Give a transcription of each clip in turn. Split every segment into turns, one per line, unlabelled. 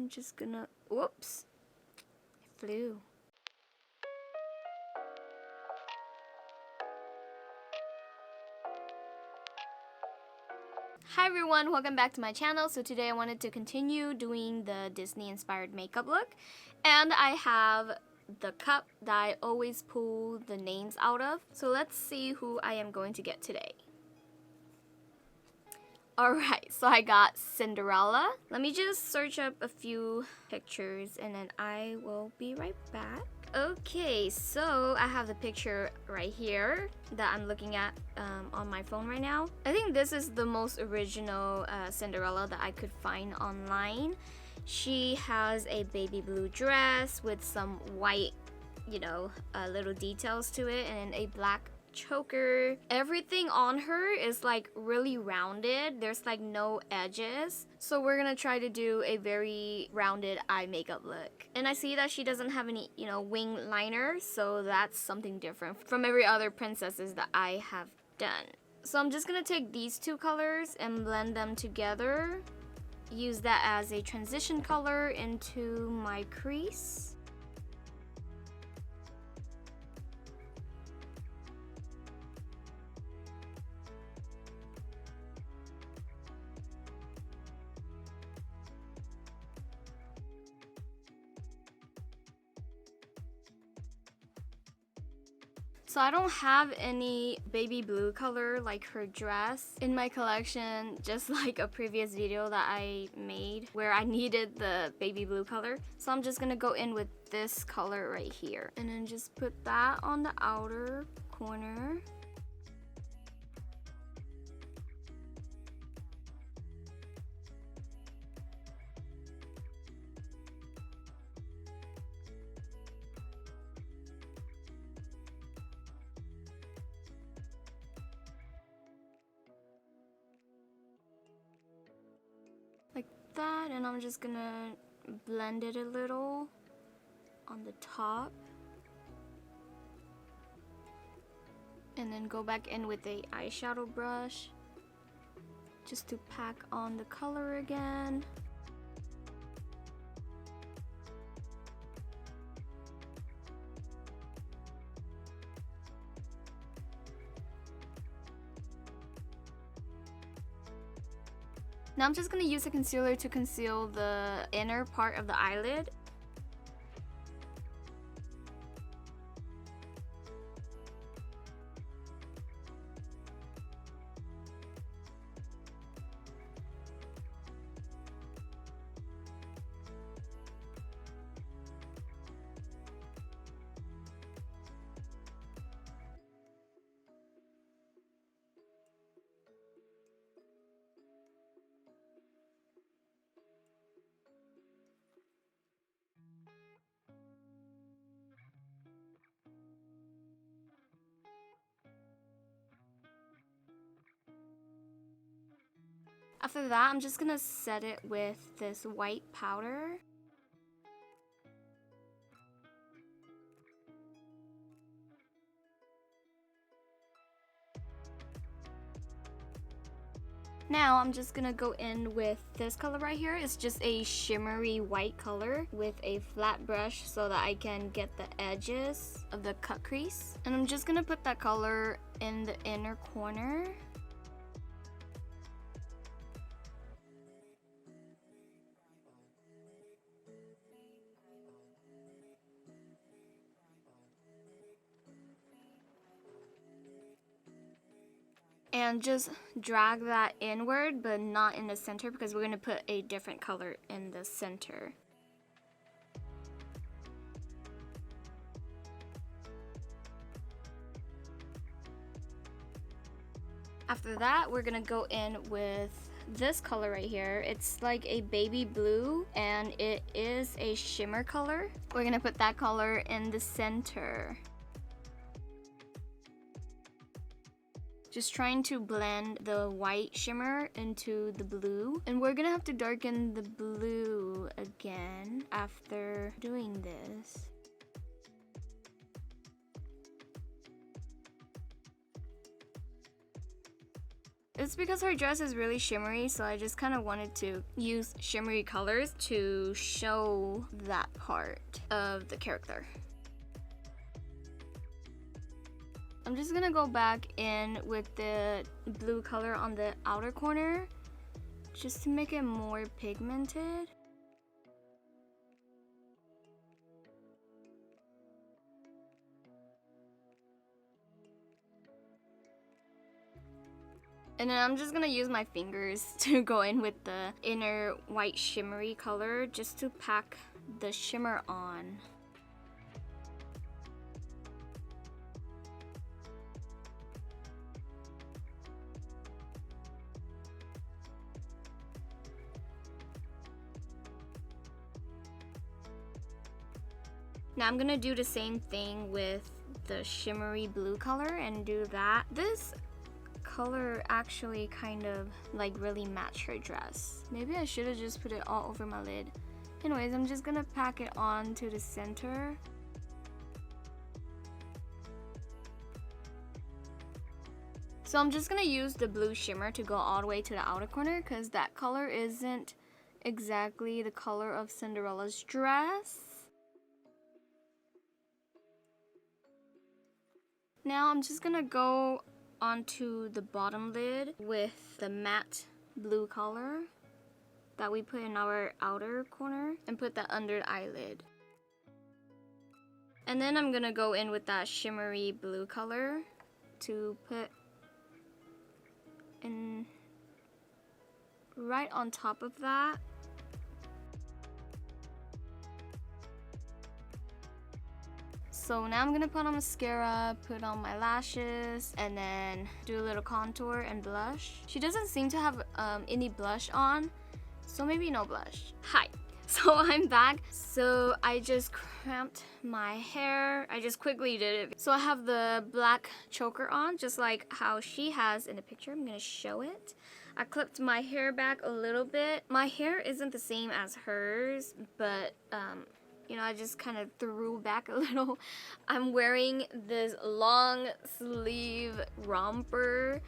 I'm just gonna, whoops, it flew. Hi everyone, welcome back to my channel. So today I wanted to continue doing the Disney inspired makeup look, and I have the cup that I always pull the names out of. So let's see who I am going to get today. Alright, so I got Cinderella. Let me just search up a few pictures and then I will be right back. Okay, so I have the picture right here that I'm looking at on my phone right now. I think this is the most original Cinderella that I could find online. She has a baby blue dress with some white, little details to it, and a black choker. Everything on her is like really rounded. There's like no edges. So we're gonna try to do a very rounded eye makeup look. And I see that she doesn't have any, wing liner, so that's something different from every other princesses that I have done. So I'm just gonna take these two colors and blend them together. Use that as a transition color into my crease. So I don't have any baby blue color like her dress in my collection, just like a previous video that I made where I needed the baby blue color. So I'm just gonna go in with this color right here and then just put that on the outer corner. Like that, and I'm just gonna blend it a little on the top and then go back in with a eyeshadow brush just to pack on the color again. Now I'm just going to use a concealer to conceal the inner part of the eyelid. After that, I'm just gonna set it with this white powder. Now I'm just gonna go in with this color right here. It's just a shimmery white color with a flat brush so that I can get the edges of the cut crease. And I'm just gonna put that color in the inner corner. And just drag that inward, but not in the center because we're going to put a different color in the center. After that, we're going to go in with this color right here. It's like a baby blue and it is a shimmer color. We're going to put that color in the center. Just trying to blend the white shimmer into the blue. And we're gonna have to darken the blue again after doing this. It's because her dress is really shimmery, so I just kind of wanted to use shimmery colors to show that part of the character. I'm just gonna go back in with the blue color on the outer corner just to make it more pigmented. And then I'm just gonna use my fingers to go in with the inner white shimmery color just to pack the shimmer on. Now I'm gonna do the same thing with the shimmery blue color and do that. This color actually kind of like really match her dress. Maybe I should have just put it all over my lid. Anyways, I'm just gonna pack it on to the center. So I'm just gonna use the blue shimmer to go all the way to the outer corner because that color isn't exactly the color of Cinderella's dress. Now I'm just gonna go onto the bottom lid with the matte blue color that we put in our outer corner and put that under the eyelid. And then I'm gonna go in with that shimmery blue color to put in right on top of that. So now I'm gonna put on mascara, put on my lashes, and then do a little contour and blush. She doesn't seem to have any blush on, so maybe no blush. Hi, so I'm back. So I just cramped my hair. I just quickly did it. So I have the black choker on, just like how she has in the picture. I'm gonna show it. I clipped my hair back a little bit. My hair isn't the same as hers, but you know, I just kind of threw back a little. I'm wearing this long sleeve romper.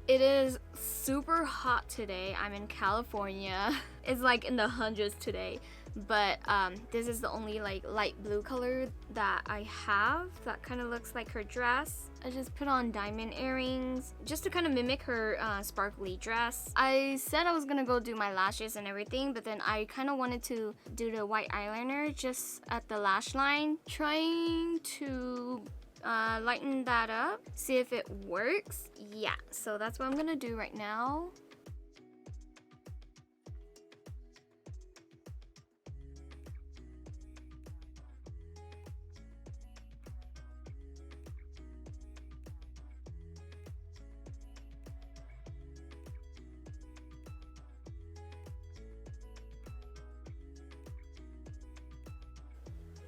It is super hot today. I'm in California. It's like in the hundreds today. But this is the only like light blue color that I have that kind of looks like her dress. I just put on diamond earrings just to kind of mimic her sparkly dress. I said I was gonna go do my lashes and everything, but then I kind of wanted to do the white eyeliner just at the lash line, trying to lighten that up, see if it works. Yeah, so that's what I'm gonna do right now.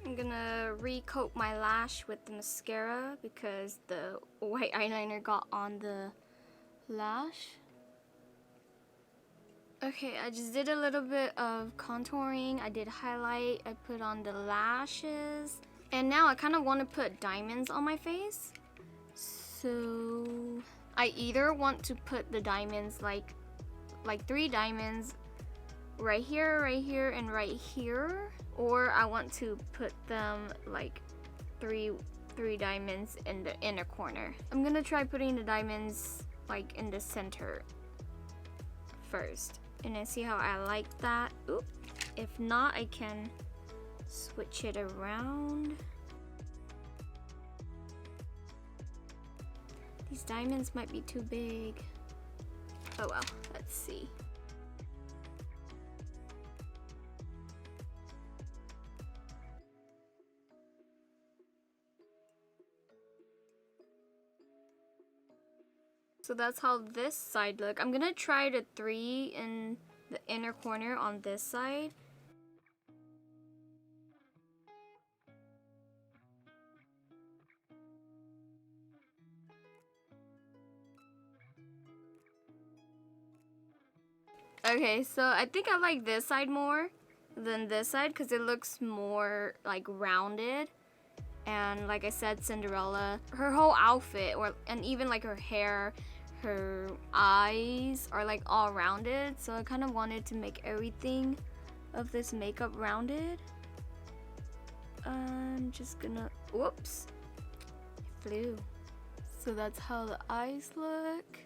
I'm gonna recoat my lash with the mascara because the white eyeliner got on the lash. Okay, I just did a little bit of contouring. I did highlight, I put on the lashes. And now I kind of want to put diamonds on my face. So I either want to put the diamonds like 3 diamonds right here, and right here. Or I want to put them like three diamonds in the inner corner. I'm gonna try putting the diamonds like in the center first and then see how I like that. Oop. If not, I can switch it around. These diamonds might be too big. Oh well, let's see. So that's how this side look. I'm gonna try the 3 in the inner corner on this side. Okay, so I think I like this side more than this side because it looks more like rounded. And like I said, Cinderella, her whole outfit, and even like her hair, her eyes are like all rounded, so I kind of wanted to make everything of this makeup rounded. I'm just gonna, whoops, it flew. So that's how the eyes look.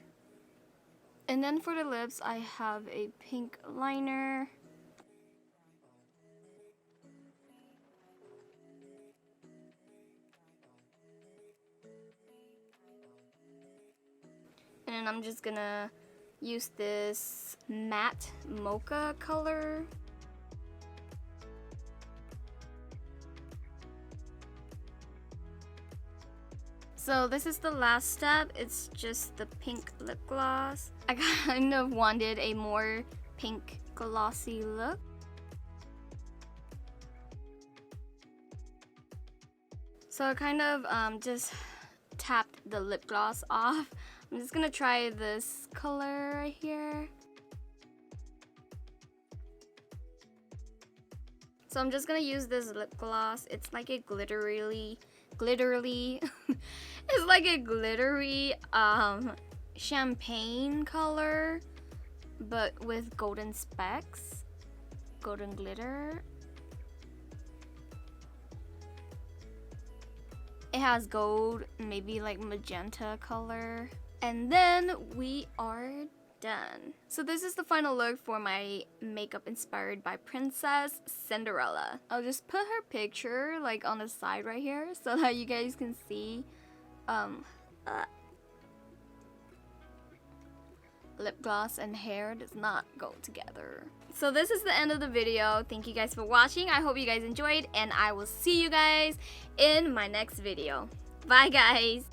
And then for the lips, I have a pink liner. And then I'm just gonna use this matte mocha color. So this is the last step. It's just the pink lip gloss. I kind of wanted a more pink glossy look. So I kind of just tapped the lip gloss off. I'm just gonna try this color right here. So I'm just gonna use this lip gloss. It's like a glittery it's like a glittery champagne color, but with golden specks, golden glitter. It has gold, maybe like magenta color. And then we are done. So this is the final look for my makeup inspired by Princess Cinderella. I'll just put her picture like on the side right here so that you guys can see. Lip gloss and hair does not go together. So this is the end of the video. Thank you guys for watching. I hope you guys enjoyed, and I will see you guys in my next video. Bye guys.